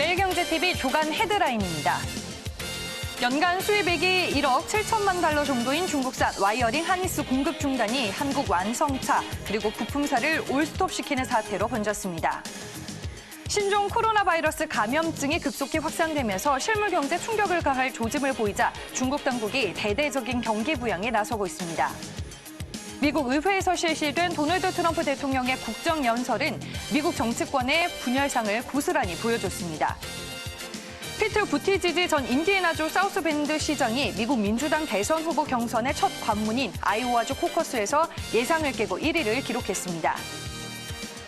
매일경제TV 주간 헤드라인입니다. 연간 수입액이 1억 7천만 달러 정도인 중국산 와이어링 하니스 공급 중단이 한국 완성차 그리고 부품사를 올스톱시키는 사태로 번졌습니다. 신종 코로나 바이러스 감염증이 급속히 확산되면서 실물 경제 충격을 가할 조짐을 보이자 중국 당국이 대대적인 경기 부양에 나서고 있습니다. 미국 의회에서 실시된 도널드 트럼프 대통령의 국정연설은 미국 정치권의 분열상을 고스란히 보여줬습니다. 피트 부티지지 전 인디애나주 사우스밴드 시장이 미국 민주당 대선 후보 경선의 첫 관문인 아이오와주 코커스에서 예상을 깨고 1위를 기록했습니다.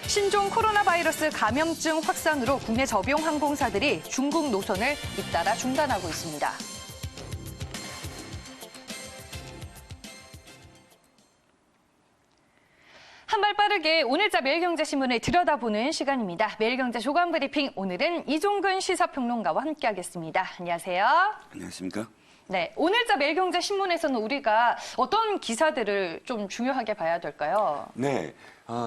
신종 코로나 바이러스 감염증 확산으로 국내 저비용 항공사들이 중국 노선을 잇따라 중단하고 있습니다. 한 발 빠르게 오늘자 매일경제신문을 들여다보는 시간입니다. 매일경제 조간 브리핑, 오늘은 이종근 시사평론가와 함께하겠습니다. 안녕하세요. 안녕하십니까? 네, 오늘자 매일경제신문에서는 우리가 어떤 기사들을 좀 중요하게 봐야 될까요? 네,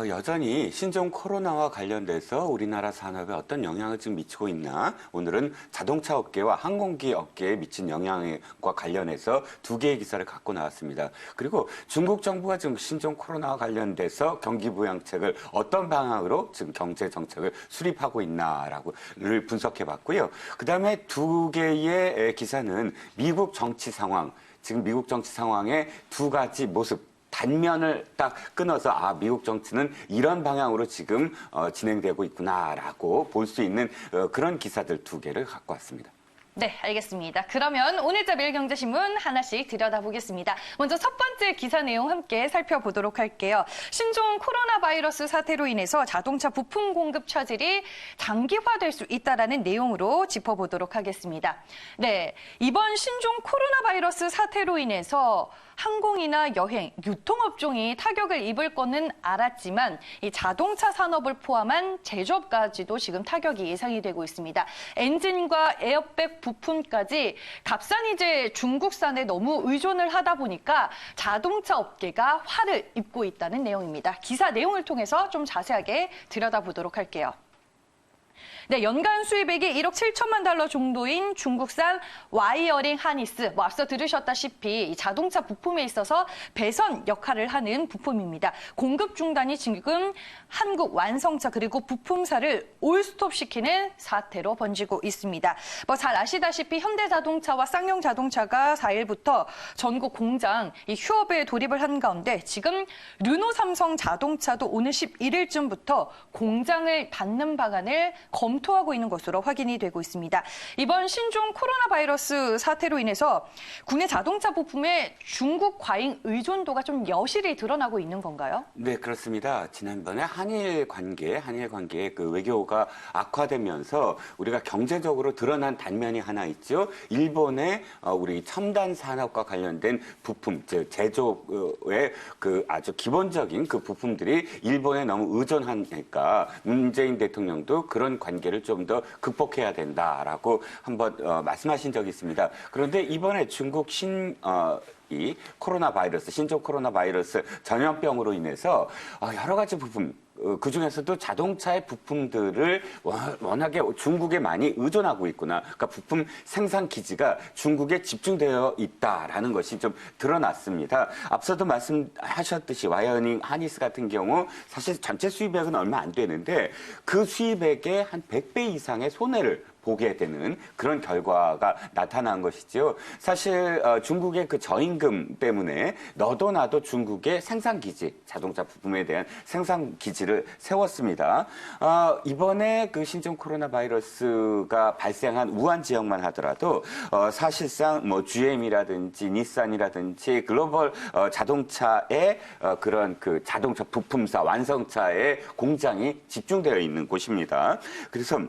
여전히 신종 코로나와 관련돼서 우리나라 산업에 어떤 영향을 지금 미치고 있나? 오늘은 자동차 업계와 항공기 업계에 미친 영향과 관련해서 두 개의 기사를 갖고 나왔습니다. 그리고 중국 정부가 지금 신종 코로나와 관련돼서 경기 부양책을 어떤 방향으로 지금 경제 정책을 수립하고 있나를 분석해 봤고요. 그다음에 두 개의 기사는 미국 정치 상황, 지금 미국 정치 상황의 두 가지 모습, 단면을 딱 끊어서 미국 정치는 이런 방향으로 지금 진행되고 있구나라고 볼 수 있는 그런 기사들 두 개를 갖고 왔습니다. 네, 알겠습니다. 그러면 오늘자 매일경제신문 하나씩 들여다보겠습니다. 먼저 첫 번째 기사 내용 함께 살펴보도록 할게요. 신종 코로나 바이러스 사태로 인해서 자동차 부품 공급 차질이 장기화될 수 있다는 내용으로 짚어보도록 하겠습니다. 네, 이번 신종 코로나 바이러스 사태로 인해서 항공이나 여행, 유통업종이 타격을 입을 거는 알았지만 이 자동차 산업을 포함한 제조업까지도 지금 타격이 예상이 되고 있습니다. 엔진과 에어백 부품까지 값싼 이제 중국산에 너무 의존을 하다 보니까 자동차 업계가 화를 입고 있다는 내용입니다. 기사 내용을 통해서 좀 자세하게 들여다보도록 할게요. 네, 연간 수입액이 1억 7천만 달러 정도인 중국산 와이어링 하니스, 앞서 들으셨다시피 이 자동차 부품에 있어서 배선 역할을 하는 부품입니다. 공급 중단이 지금 한국 완성차 그리고 부품사를 올스톱시키는 사태로 번지고 있습니다. 잘 아시다시피 현대자동차와 쌍용자동차가 4일부터 전국 공장 휴업에 돌입을 한 가운데 지금 르노 삼성 자동차도 오늘 11일쯤부터 공장을 닫는 방안을 검토하고 있는 것으로 확인이 되고 있습니다. 이번 신종 코로나 바이러스 사태로 인해서 국내 자동차 부품의 중국 과잉 의존도가 좀 여실히 드러나고 있는 건가요? 네, 그렇습니다. 지난번에 한일 관계의 그 외교가 악화되면서 우리가 경제적으로 드러난 단면이 하나 있죠. 일본의 우리 첨단 산업과 관련된 부품, 즉 제조의 그 아주 기본적인 그 부품들이 일본에 너무 의존하니까 문재인 대통령도 그런 관계를 좀 더 극복해야 된다라고 한번 말씀하신 적이 있습니다. 그런데 이번에 중국 이 코로나 바이러스, 신종 코로나 바이러스 전염병으로 인해서 여러 가지 부품, 그중에서도 자동차의 부품들을 워낙에 중국에 많이 의존하고 있구나. 그러니까 부품 생산 기지가 중국에 집중되어 있다라는 것이 좀 드러났습니다. 앞서도 말씀하셨듯이 와이어링 하니스 같은 경우 사실 전체 수입액은 얼마 안 되는데 그 수입액의 한 100배 이상의 손해를 보게 되는 그런 결과가 나타난 것이죠. 사실 중국의 그 저임금 때문에 너도 나도 중국의 생산기지, 자동차 부품에 대한 생산기지를 세웠습니다. 이번에 그 신종 코로나 바이러스가 발생한 우한 지역만 하더라도 사실상 뭐 GM이라든지 닛산이라든지 글로벌 자동차의 그런 그 자동차 부품사, 완성차의 공장이 집중되어 있는 곳입니다. 그래서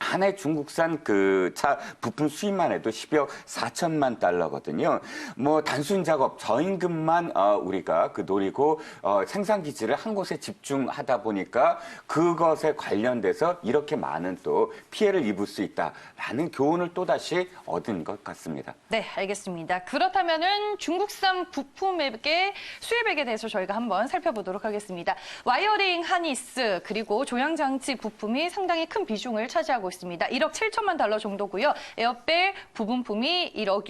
한 해 중국산 그 차 부품 수입만 해도 10억 4천만 달러거든요. 뭐 단순 작업, 저임금만 우리가 그 노리고 생산 기지를 한 곳에 집중하다 보니까 그것에 관련돼서 이렇게 많은 또 피해를 입을 수 있다라는 교훈을 또다시 얻은 것 같습니다. 네, 알겠습니다. 그렇다면은 중국산 부품액의 수입액에 대해서 저희가 한번 살펴보도록 하겠습니다. 와이어링 하니스 그리고 조향장치 부품이 상당히 큰 비중을 차지하고 있습니다. 1억 7천만 달러 정도고요. 에어백 부분품이 1억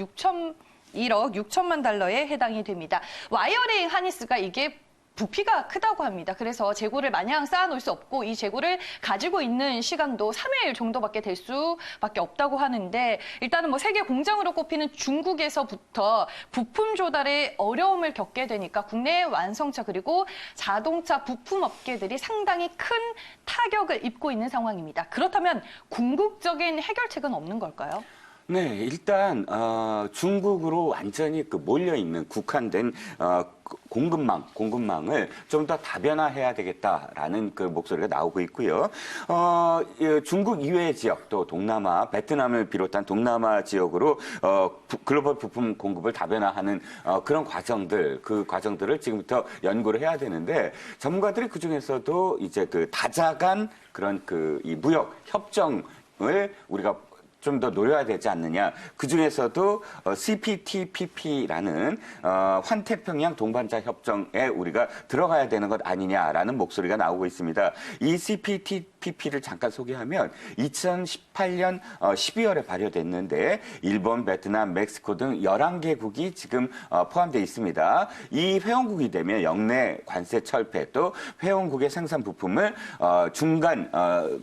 6천만 달러에 해당이 됩니다. 와이어링 하니스가 이게 부피가 크다고 합니다. 그래서 재고를 마냥 쌓아놓을 수 없고 이 재고를 가지고 있는 시간도 3일 정도밖에 될 수밖에 없다고 하는데 일단은 뭐 세계 공장으로 꼽히는 중국에서부터 부품 조달에 어려움을 겪게 되니까 국내 완성차 그리고 자동차 부품 업계들이 상당히 큰 타격을 입고 있는 상황입니다. 그렇다면 궁극적인 해결책은 없는 걸까요? 네, 일단 중국으로 완전히 몰려 있는 국한된 공급망을 좀 더 다변화해야 되겠다라는 그 목소리가 나오고 있고요. 중국 이외의 지역 또 동남아, 베트남을 비롯한 동남아 지역으로 글로벌 부품 공급을 다변화하는 그런 그 과정들을 지금부터 연구를 해야 되는데 전문가들이 그 중에서도 이제 그 다자간 그런 이 무역 협정을 우리가 좀 더 노려야 되지 않느냐. 그중에서도 CPTPP라는 환태평양 동반자 협정에 우리가 들어가야 되는 것 아니냐라는 목소리가 나오고 있습니다. 이 CPTPP를 잠깐 소개하면 2018년 12월에 발효됐는데 일본, 베트남, 멕시코 등 11개국이 지금 포함되어 있습니다. 이 회원국이 되면 역내 관세 철폐 또 회원국의 생산 부품을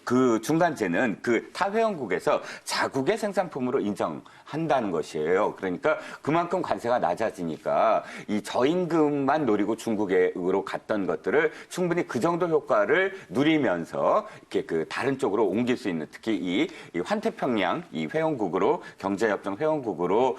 그 중간재는 그 타 회원국에서 자국의 생산품으로 인정한다는 것이에요. 그러니까 그만큼 관세가 낮아지니까 이 저임금만 노리고 중국으로 갔던 것들을 충분히 그 정도 효과를 누리면서 이렇게 그 다른 쪽으로 옮길 수 있는 특히 이 환태평양 이 회원국으로 경제협정 회원국으로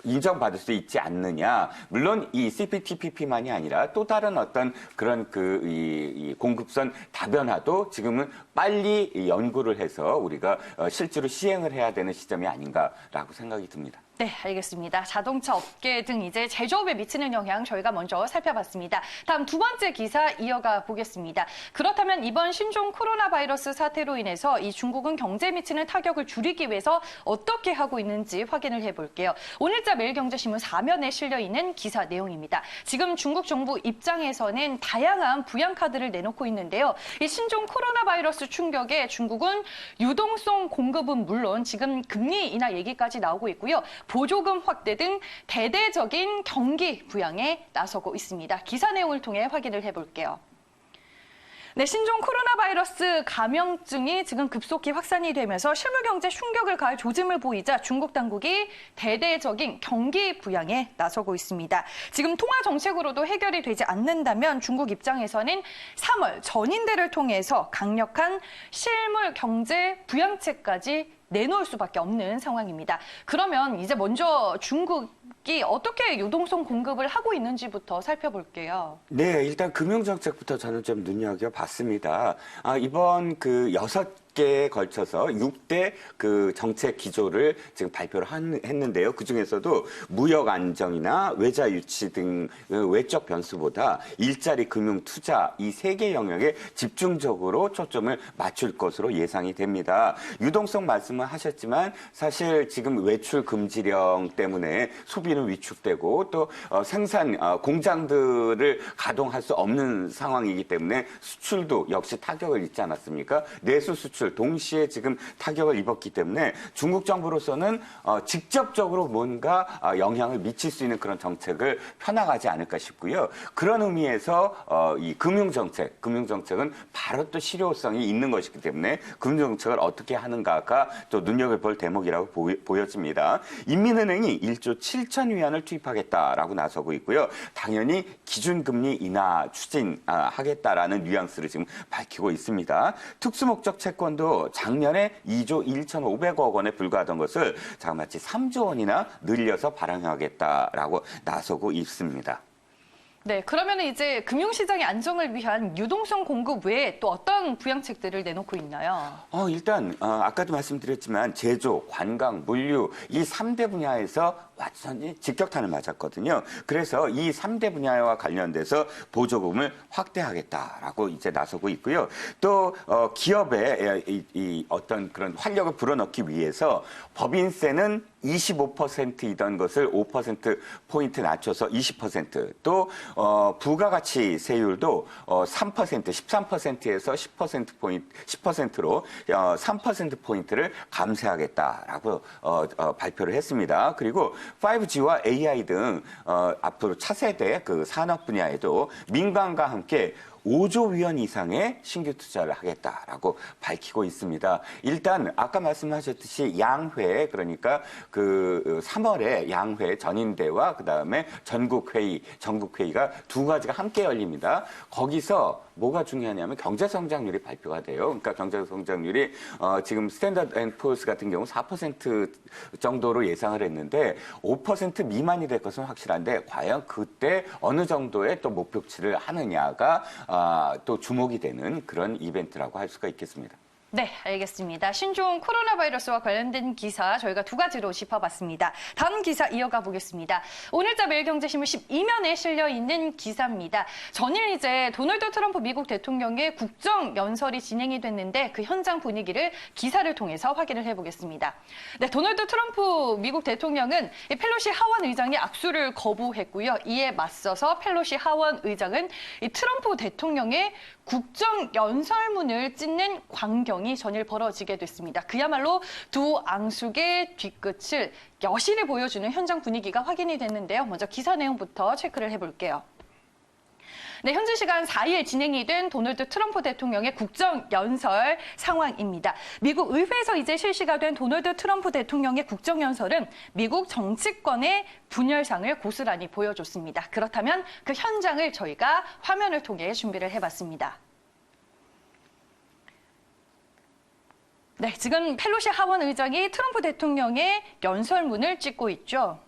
인정받을 수 있지 않느냐. 물론 이 CPTPP만이 아니라 또 다른 어떤 그런 이 공급선 다변화도 지금은 빨리 연구를 해서 우리가 실제로 시행을 해야 되는 시점이 아닌가라고 생각이 듭니다. 네, 알겠습니다. 자동차 업계 등 이제 제조업에 미치는 영향 저희가 먼저 살펴봤습니다. 다음 두 번째 기사 이어가 보겠습니다. 그렇다면 이번 신종 코로나 바이러스 사태로 인해서 이 중국은 경제에 미치는 타격을 줄이기 위해서 어떻게 하고 있는지 확인을 해볼게요. 오늘자 매일경제신문 4면에 실려 있는 기사 내용입니다. 지금 중국 정부 입장에서는 다양한 부양카드를 내놓고 있는데요. 이 신종 코로나 바이러스 충격에 중국은 유동성 공급은 물론 지금 금리 인하 얘기까지 나오고 있고요. 보조금 확대 등 대대적인 경기 부양에 나서고 있습니다. 기사 내용을 통해 확인을 해볼게요. 네, 신종 코로나 바이러스 감염증이 지금 급속히 확산이 되면서 실물 경제 충격을 가할 조짐을 보이자 중국 당국이 대대적인 경기 부양에 나서고 있습니다. 지금 통화 정책으로도 해결이 되지 않는다면 중국 입장에서는 3월 전인대를 통해서 강력한 실물 경제 부양책까지 내놓을 수밖에 없는 상황입니다. 그러면 이제 먼저 중국이 어떻게 유동성 공급을 하고 있는지부터 살펴볼게요. 네, 일단 금융정책부터 저는 좀 눈여겨봤습니다. 이번 6개에 걸쳐서 6대 그 정책 기조를 지금 발표를 했는데요. 그중에서도 무역 안정이나 외자 유치 등 외적 변수보다 일자리, 금융, 투자 이 3개 영역에 집중적으로 초점을 맞출 것으로 예상이 됩니다. 유동성 말씀을 하셨지만 사실 지금 외출 금지령 때문에 소비는 위축되고 또 생산 공장들을 가동할 수 없는 상황이기 때문에 수출도 역시 타격을 입지 않았습니까? 내수 수출 동시에 지금 타격을 입었기 때문에 중국 정부로서는 직접적으로 뭔가 영향을 미칠 수 있는 그런 정책을 펴나가지 않을까 싶고요. 그런 의미에서 이 금융정책은 바로 또 실효성이 있는 것이기 때문에 금융정책을 어떻게 하는가가 또 눈여겨볼 대목이라고 보여집니다. 인민은행이 1조 7천 위안을 투입하겠다라고 나서고 있고요. 당연히 기준금리 인하 추진하겠다라는 뉘앙스를 지금 밝히고 있습니다. 특수목적 채권도 작년에 2조 1,500억 원에 불과하던 것을 마치 3조 원이나 늘려서 발행하겠다라고 나서고 있습니다. 네, 그러면 이제 금융시장의 안정을 위한 유동성 공급 외에 또 어떤 부양책들을 내놓고 있나요? 일단 아까도 말씀드렸지만 제조, 관광, 물류 이 3대 분야에서 완전히 직격탄을 맞았거든요. 그래서 이 3대 분야와 관련돼서 보조금을 확대하겠다라고 이제 나서고 있고요. 또 기업에 이 어떤 그런 활력을 불어넣기 위해서 법인세는 25%이던 것을 5%포인트 낮춰서 20%, 또 부가가치 세율도 3%, 13%에서 10%로 3%포인트를 감세하겠다라고 발표를 했습니다. 그리고 5G와 AI 등 앞으로 차세대 그 산업 분야에도 민간과 함께 5조 위원 이상의 신규 투자를 하겠다라고 밝히고 있습니다. 일단 아까 말씀하셨듯이 양회, 그러니까 그 3월에 양회 전인대와 그다음에 전국회의가 두 가지가 함께 열립니다. 거기서 뭐가 중요하냐면 경제 성장률이 발표가 돼요. 그러니까 경제 성장률이 지금 스탠다드 앤 푸어스 같은 경우 4% 정도로 예상을 했는데 5% 미만이 될 것은 확실한데 과연 그때 어느 정도의 또 목표치를 하느냐가 또 주목이 되는 그런 이벤트라고 할 수가 있겠습니다. 네, 알겠습니다. 신종 코로나 바이러스와 관련된 기사 저희가 두 가지로 짚어봤습니다. 다음 기사 이어가 보겠습니다. 오늘자 매일경제신문 12면에 실려 있는 기사입니다. 전일 이제 도널드 트럼프 미국 대통령의 국정연설이 진행이 됐는데 그 현장 분위기를 기사를 통해서 확인을 해보겠습니다. 네, 도널드 트럼프 미국 대통령은 펠로시 하원 의장이 악수를 거부했고요. 이에 맞서서 펠로시 하원 의장은 이 트럼프 대통령의 국정연설문을 찢는 광경이 전일 벌어지게 됐습니다. 그야말로 두 앙숙의 뒤끝을 여실히 보여주는 현장 분위기가 확인이 됐는데요. 먼저 기사 내용부터 체크를 해볼게요. 네, 현지 시간 4일 진행이 된 도널드 트럼프 대통령의 국정연설 상황입니다. 미국 의회에서 이제 실시가 된 도널드 트럼프 대통령의 국정연설은 미국 정치권의 분열상을 고스란히 보여줬습니다. 그렇다면 그 현장을 저희가 화면을 통해 준비를 해봤습니다. 네, 지금 펠로시 하원 의장이 트럼프 대통령의 연설문을 찍고 있죠.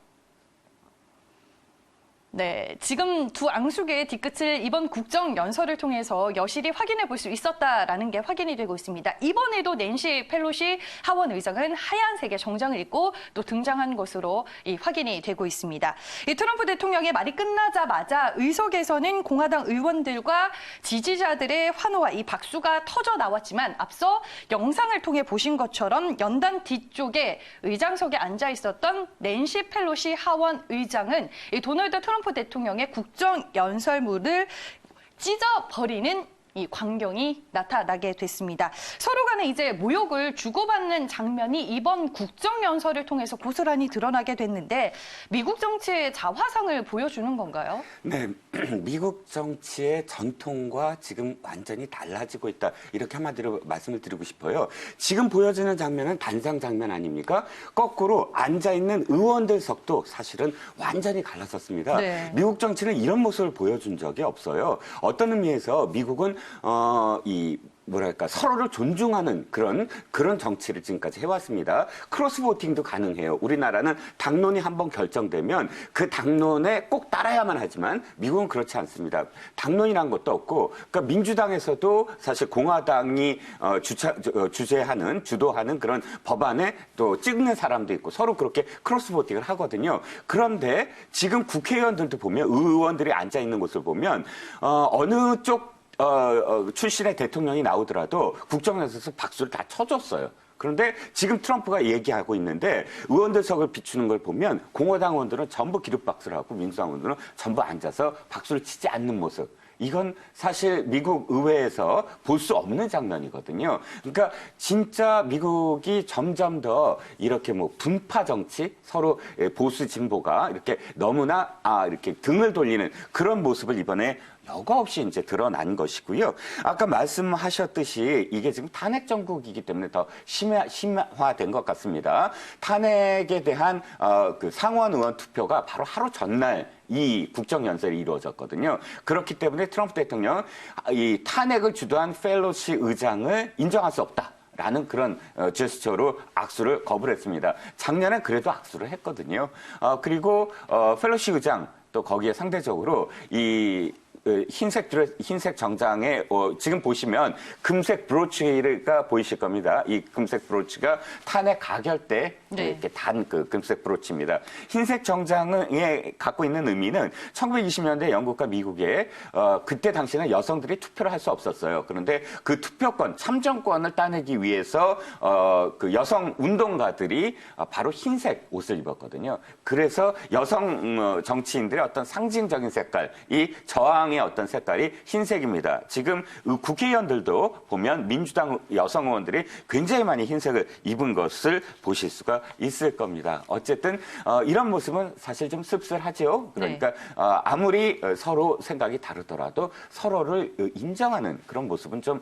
네, 지금 두 앙숙의 뒤끝을 이번 국정연설을 통해서 여실히 확인해 볼 수 있었다라는 게 확인이 되고 있습니다. 이번에도 낸시 펠로시 하원 의장은 하얀색의 정장을 입고 또 등장한 것으로 확인이 되고 있습니다. 이 트럼프 대통령의 말이 끝나자마자 의석에서는 공화당 의원들과 지지자들의 환호와 이 박수가 터져 나왔지만 앞서 영상을 통해 보신 것처럼 연단 뒤쪽에 의장석에 앉아 있었던 낸시 펠로시 하원 의장은 이 도널드 트럼프 대통령의 국정연설문을 찢어버리는 이 광경이 나타나게 됐습니다. 서로 간에 이제 모욕을 주고받는 장면이 이번 국정연설을 통해서 고스란히 드러나게 됐는데 미국 정치의 자화상을 보여주는 건가요? 네, 미국 정치의 전통과 지금 완전히 달라지고 있다. 이렇게 한마디로 말씀을 드리고 싶어요. 지금 보여지는 장면은 단상 장면 아닙니까? 거꾸로 앉아있는 의원들 석도 사실은 완전히 갈라섰습니다. 네. 미국 정치는 이런 모습을 보여준 적이 없어요. 어떤 의미에서 미국은 서로를 존중하는 그런 정치를 지금까지 해왔습니다. 크로스 보팅도 가능해요. 우리나라는 당론이 한번 결정되면 그 당론에 꼭 따라야만 하지만 미국은 그렇지 않습니다. 당론이란 것도 없고, 그러니까 민주당에서도 사실 공화당이 주도하는 그런 법안에 또 찍는 사람도 있고 서로 그렇게 크로스 보팅을 하거든요. 그런데 지금 국회의원들도 보면 의원들이 앉아 있는 곳을 보면 어느 쪽 출신의 대통령이 나오더라도 국정연설에서 박수를 다 쳐줬어요. 그런데 지금 트럼프가 얘기하고 있는데 의원들석을 비추는 걸 보면 공화당 의원들은 전부 기립박수를 하고 민주당 의원들은 전부 앉아서 박수를 치지 않는 모습. 이건 사실 미국 의회에서 볼 수 없는 장면이거든요. 그러니까 진짜 미국이 점점 더 이렇게 분파 정치, 서로 보수 진보가 이렇게 너무나 이렇게 등을 돌리는 그런 모습을 이번에 여과 없이 이제 드러난 것이고요. 아까 말씀하셨듯이 이게 지금 탄핵 정국이기 때문에 더 심화된 것 같습니다. 탄핵에 대한 그 상원 의원 투표가 바로 하루 전날 이 국정연설이 이루어졌거든요. 그렇기 때문에 트럼프 대통령 이 탄핵을 주도한 펠로시 의장을 인정할 수 없다. 라는 그런 제스처로 악수를 거부를 했습니다. 작년에 그래도 악수를 했거든요. 그리고 펠로시 의장 또 거기에 상대적으로 이 흰색 정장에 지금 보시면 금색 브로치가 보이실 겁니다. 이 금색 브로치가 탄핵 가결 때 네. 이렇게 단 그 금색 브로치입니다. 흰색 정장에 갖고 있는 의미는 1920년대 영국과 미국에 그때 당시에는 여성들이 투표를 할 수 없었어요. 그런데 그 투표권, 참정권을 따내기 위해서 그 여성 운동가들이 바로 흰색 옷을 입었거든요. 그래서 여성 정치인들의 어떤 상징적인 색깔, 이 저항의 어떤 색깔이 흰색입니다. 지금 국회의원들도 보면 민주당 여성 의원들이 굉장히 많이 흰색을 입은 것을 보실 수가 있을 겁니다. 어쨌든 이런 모습은 사실 좀 씁쓸하죠. 그러니까 아무리 서로 생각이 다르더라도 서로를 인정하는 그런 모습은 좀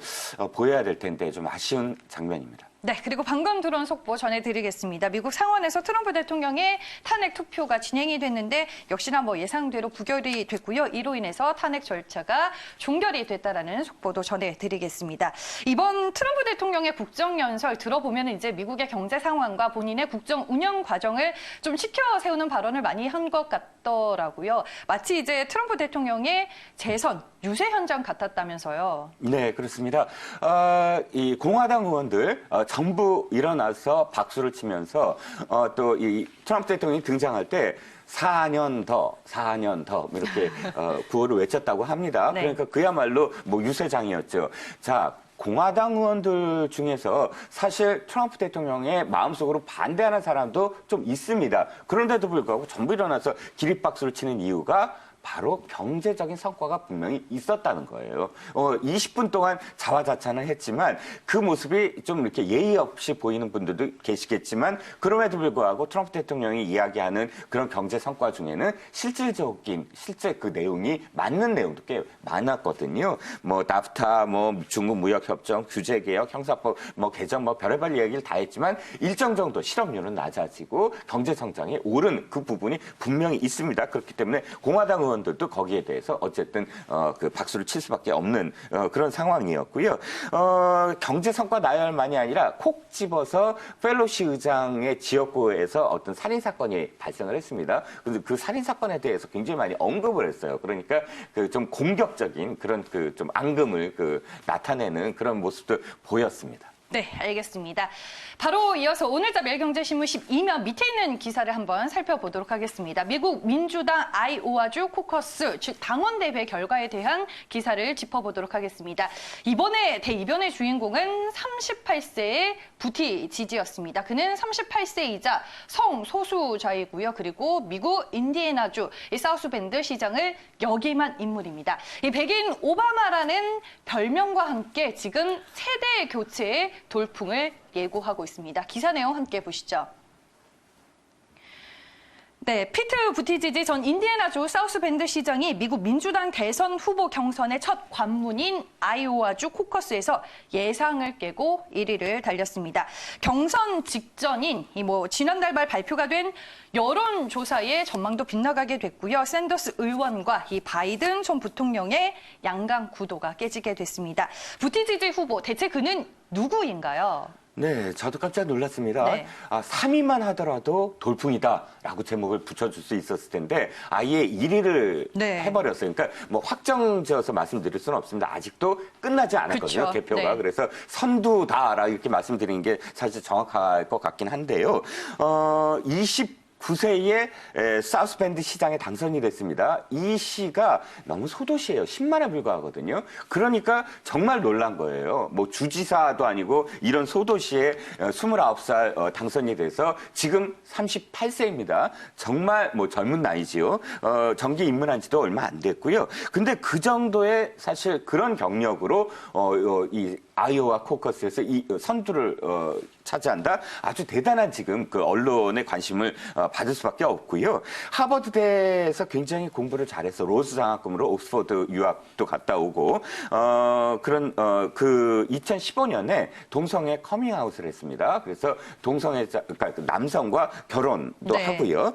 보여야 될 텐데 좀 아쉬운 장면입니다. 네, 그리고 방금 들어온 속보 전해드리겠습니다. 미국 상원에서 트럼프 대통령의 탄핵 투표가 진행이 됐는데 역시나 예상대로 부결이 됐고요. 이로 인해서 탄핵 절차가 종결이 됐다라는 속보도 전해드리겠습니다. 이번 트럼프 대통령의 국정연설 들어보면 이제 미국의 경제 상황과 본인의 국정 운영 과정을 좀 지켜 세우는 발언을 많이 한 것 같더라고요. 마치 이제 트럼프 대통령의 재선 유세 현장 같았다면서요. 네, 그렇습니다. 이 공화당 의원들 전부 일어나서 박수를 치면서 또 이 트럼프 대통령이 등장할 때 4년 더 이렇게 구호를 외쳤다고 합니다. 네. 그러니까 그야말로 유세장이었죠. 자. 공화당 의원들 중에서 사실 트럼프 대통령의 마음속으로 반대하는 사람도 좀 있습니다. 그런데도 불구하고 전부 일어나서 기립박수를 치는 이유가 바로 경제적인 성과가 분명히 있었다는 거예요. 20분 동안 자화자찬을 했지만 그 모습이 좀 이렇게 예의 없이 보이는 분들도 계시겠지만 그럼에도 불구하고 트럼프 대통령이 이야기하는 그런 경제 성과 중에는 실제 그 내용이 맞는 내용도 꽤 많았거든요. 나프타, 중국 무역 협정, 규제 개혁, 형사법, 개정, 별의별 얘기를 다 했지만 일정 정도 실업률은 낮아지고 경제 성장이 오른 그 부분이 분명히 있습니다. 그렇기 때문에 공화당 의원들도 거기에 대해서 어쨌든 그 박수를 칠 수밖에 없는 그런 상황이었고요. 경제 성과 나열만이 아니라 콕 집어서 펠로시 의장의 지역구에서 어떤 살인 사건이 발생을 했습니다. 그래서 그 살인 사건에 대해서 굉장히 많이 언급을 했어요. 그러니까 그 좀 공격적인 그런 그 좀 앙금을 나타내는 그런 모습도 보였습니다. 네, 알겠습니다. 바로 이어서 오늘자 매일경제신문 12면 밑에 있는 기사를 한번 살펴보도록 하겠습니다. 미국 민주당 아이오와주 코커스, 즉 당원대회 결과에 대한 기사를 짚어보도록 하겠습니다. 이번에 대이변의 주인공은 38세의 부티 지지였습니다. 그는 38세이자 성소수자이고요. 그리고 미국 인디애나주 사우스밴드 시장을 역임한 인물입니다. 이 백인 오바마라는 별명과 함께 지금 세대 교체에 돌풍을 예고하고 있습니다. 기사 내용 함께 보시죠. 네, 피트 부티지지 전 인디애나주 사우스밴드 시장이 미국 민주당 대선 후보 경선의 첫 관문인 아이오와주 코커스에서 예상을 깨고 1위를 달렸습니다. 경선 직전인 지난달 말 발표가 된 여론조사의 전망도 빗나가게 됐고요. 샌더스 의원과 이 바이든 전 부통령의 양강 구도가 깨지게 됐습니다. 부티지지 후보, 대체 그는 누구인가요? 네, 저도 깜짝 놀랐습니다. 네. 3위만 하더라도 돌풍이다라고 제목을 붙여줄 수 있었을 텐데 아예 1위를 네. 해버렸어요. 그러니까 확정지어서 말씀드릴 수는 없습니다. 아직도 끝나지 않았거든요, 그쵸. 개표가. 네. 그래서 선두다라 이렇게 말씀드리는 게 사실 정확할 것 같긴 한데요. 29세의 사우스밴드 시장에 당선이 됐습니다. 이 시가 너무 소도시예요. 10만에 불과하거든요. 그러니까 정말 놀란 거예요. 주지사도 아니고 이런 소도시에 29살 당선이 돼서 지금 38세입니다. 정말 젊은 나이지요. 정계 입문한 지도 얼마 안 됐고요. 근데 그 정도의 사실 그런 경력으로 이 아이오와 코커스에서 이 선두를 차지한다. 아주 대단한 지금 그 언론의 관심을 받을 수밖에 없고요. 하버드대에서 굉장히 공부를 잘해서 로스 장학금으로 옥스퍼드 유학도 갔다 오고 그 2015년에 동성애 커밍아웃을 했습니다. 그래서 그러니까 남성과 결혼도 네. 하고요.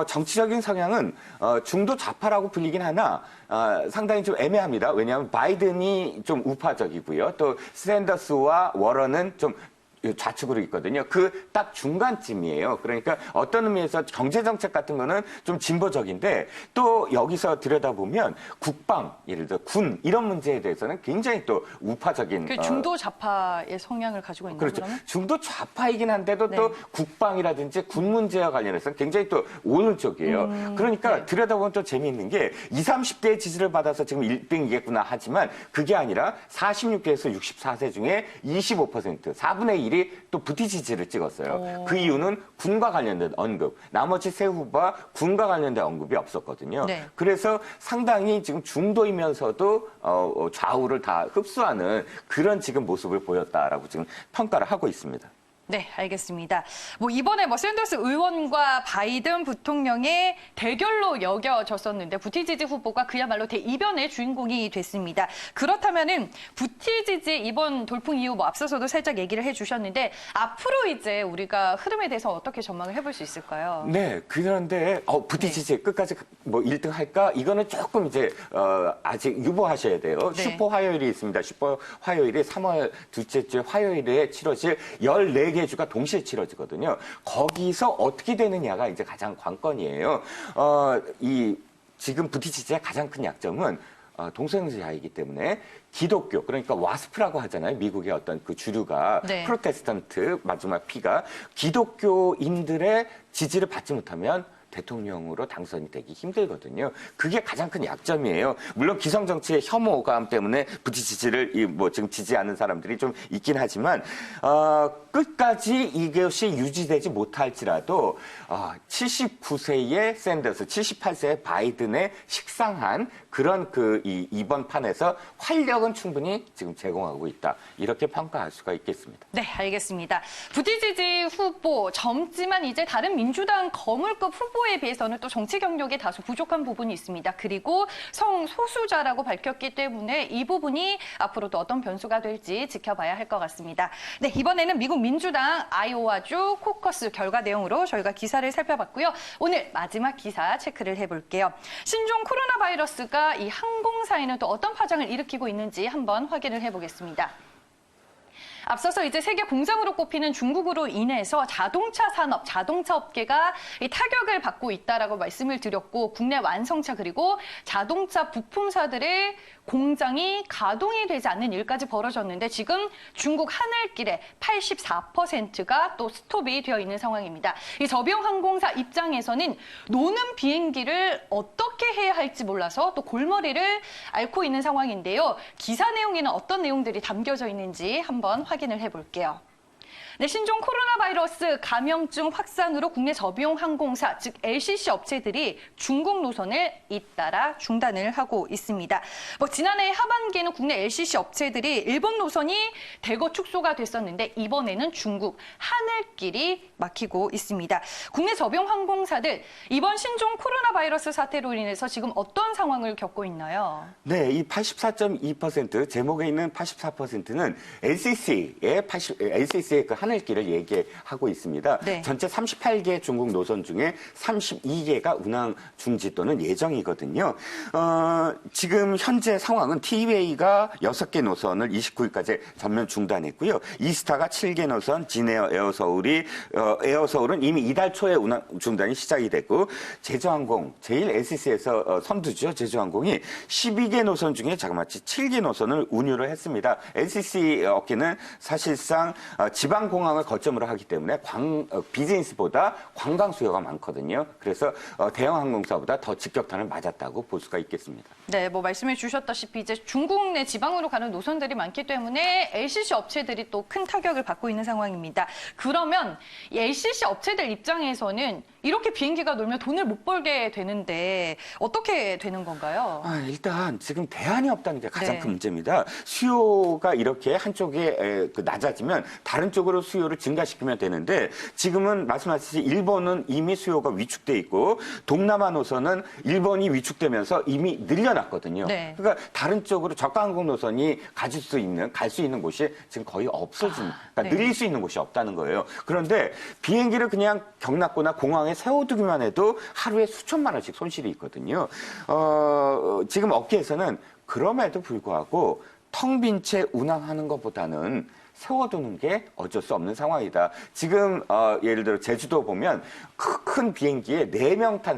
정치적인 성향은 중도 좌파라고 불리긴 하나 상당히 좀 애매합니다. 왜냐하면 바이든이 좀 우파적이고요. 또 샌더스와 워런은 좀 좌측으로 있거든요. 그 딱 중간쯤이에요. 그러니까 어떤 의미에서 경제정책 같은 거는 좀 진보적인데 또 여기서 들여다보면 국방, 예를 들어 군 이런 문제에 대해서는 굉장히 또 우파적인 그 중도 좌파의 성향을 가지고 있는 그렇죠. 그러면? 중도 좌파이긴 한데도 또 국방이라든지 군 문제와 관련해서 굉장히 또 오른쪽이에요. 그러니까 들여다보면 또 재미있는 게 20, 30대의 지지를 받아서 지금 1등이겠구나 하지만 그게 아니라 46대에서 64세 중에 25%, 4분의 1이 또 부티 지지를 찍었어요. 그 이유는 군과 관련된 언급. 나머지 세 후보와 군과 관련된 언급이 없었거든요. 네. 그래서 상당히 지금 중도이면서도 좌우를 다 흡수하는 그런 지금 모습을 보였다라고 지금 평가를 하고 있습니다. 네, 알겠습니다. 이번에 샌더스 의원과 바이든 부통령의 대결로 여겨졌었는데 부티지지 후보가 그야말로 대이변의 주인공이 됐습니다. 그렇다면은 부티지지 이번 돌풍 이후 앞서서도 살짝 얘기를 해주셨는데 앞으로 이제 우리가 흐름에 대해서 어떻게 전망을 해볼 수 있을까요? 네, 그런데 부티지지 끝까지 1등 할까? 이거는 조금 이제 아직 유보하셔야 돼요. 네. 슈퍼 화요일이 있습니다. 슈퍼 화요일이 3월 둘째 주 화요일에 치러질 14개 주가 동시에 치러지거든요. 거기서 어떻게 되느냐가 이제 가장 관건이에요. 지금 부티지지의 가장 큰 약점은 동성애자이기 때문에 기독교, 그러니까 와스프라고 하잖아요. 미국의 어떤 그 주류가 네. 프로테스탄트 마지막 피가 기독교인들의 지지를 받지 못하면 대통령으로 당선이 되기 힘들거든요. 그게 가장 큰 약점이에요. 물론 기성정치의 혐오감 때문에 부티지지를 지금 지지하는 사람들이 좀 있긴 하지만 끝까지 이것이 유지되지 못할지라도 79세의 샌더스, 78세의 바이든의 식상한 그런 이번 판에서 활력은 충분히 지금 제공하고 있다. 이렇게 평가할 수가 있겠습니다. 네, 알겠습니다. 부티지지 후보 젊지만 이제 다른 민주당 거물급 후보에 비해서는 또 정치 경력이 다소 부족한 부분이 있습니다. 그리고 성소수자라고 밝혔기 때문에 이 부분이 앞으로도 어떤 변수가 될지 지켜봐야 할 것 같습니다. 네, 이번에는 미국 민주당 아이오와주 코커스 결과 내용으로 저희가 기사를 살펴봤고요. 오늘 마지막 기사 체크를 해볼게요. 신종 코로나 바이러스가 이 항공사에는 또 어떤 파장을 일으키고 있는지 한번 확인을 해보겠습니다. 앞서서 이제 세계 공장으로 꼽히는 중국으로 인해서 자동차 산업, 자동차 업계가 이 타격을 받고 있다라고 말씀을 드렸고 국내 완성차 그리고 자동차 부품사들의 공장이 가동이 되지 않는 일까지 벌어졌는데 지금 중국 하늘길에 84%가 또 스톱이 되어 있는 상황입니다. 이 저비용 항공사 입장에서는 노는 비행기를 어떻게 해야 할지 몰라서 또 골머리를 앓고 있는 상황인데요. 기사 내용에는 어떤 내용들이 담겨져 있는지 한번 확인을 해볼게요. 네, 신종 코로나 바이러스 감염증 확산으로 국내 저비용 항공사, 즉 LCC 업체들이 중국 노선을 잇따라 중단을 하고 있습니다. 지난해 하반기에는 국내 LCC 업체들이 일본 노선이 대거 축소가 됐었는데 이번에는 중국 하늘길이 막히고 있습니다. 국내 저비용 항공사들 이번 신종 코로나 바이러스 사태로 인해서 지금 어떤 상황을 겪고 있나요? 네, 이 84.2% 제목에 있는 84%는 LCC의 그 하늘길을 얘기하고 있습니다. 네. 전체 38개 중국 노선 중에 32개가 운항 중지 또는 예정이거든요. 지금 현재 상황은 티웨이가 6개 노선을 29일까지 전면 중단했고요. 이스타가 7개 노선, 진에어 에어서울은 이미 이달 초에 운항 중단이 시작이 됐고 제주항공, 제일 LCC에서 선두죠. 제주항공이 12개 노선 중에 자그마치 7개 노선을 운유를 했습니다. LCC 업계는 사실상 지방공항을 거점으로 하기 때문에 비즈니스보다 관광 수요가 많거든요. 그래서 대형 항공사보다 더 직격탄을 맞았다고 볼 수가 있겠습니다. 네, 말씀해 주셨다시피 이제 중국 내 지방으로 가는 노선들이 많기 때문에 LCC 업체들이 또 큰 타격을 받고 있는 상황입니다. 그러면 이 LCC 업체들 입장에서는 이렇게 비행기가 놀면 돈을 못 벌게 되는데 어떻게 되는 건가요? 일단 지금 대안이 없다는 게 가장 네. 큰 문제입니다. 수요가 이렇게 한쪽에 낮아지면 다른 쪽으로 수요를 증가시키면 되는데 지금은 말씀하셨듯이 일본은 이미 수요가 위축돼 있고 동남아 노선은 일본이 위축되면서 이미 늘려놨거든요. 네. 그러니까 다른 쪽으로 저가 항공 노선이 갈 수 있는 곳이 지금 거의 그러니까 네. 늘릴 수 있는 곳이 없다는 거예요. 그런데 비행기를 그냥 경납고나 공항에 세워두기만 해도 하루에 수천만 원씩 손실이 있거든요. 지금 업계에서는 그럼에도 불구하고 텅 빈 채 운항하는 것보다는 세워두는 게 어쩔 수 없는 상황이다. 지금 예를 들어 제주도 보면 큰 비행기에 4명 탄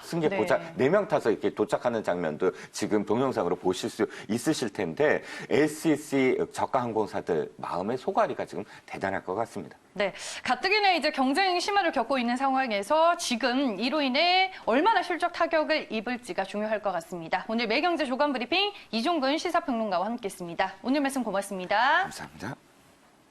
승객보자 네. 4명 타서 이렇게 도착하는 장면도 지금 동영상으로 보실 수 있으실 텐데 LCC 저가 항공사들 마음의 소가리가 지금 대단할 것 같습니다. 네, 가뜩이나 이제 경쟁 심화를 겪고 있는 상황에서 지금 이로 인해 얼마나 실적 타격을 입을지가 중요할 것 같습니다. 오늘 매경제 조간 브리핑 이종근 시사평론가와 함께했습니다. 오늘 말씀 고맙습니다. 감사합니다.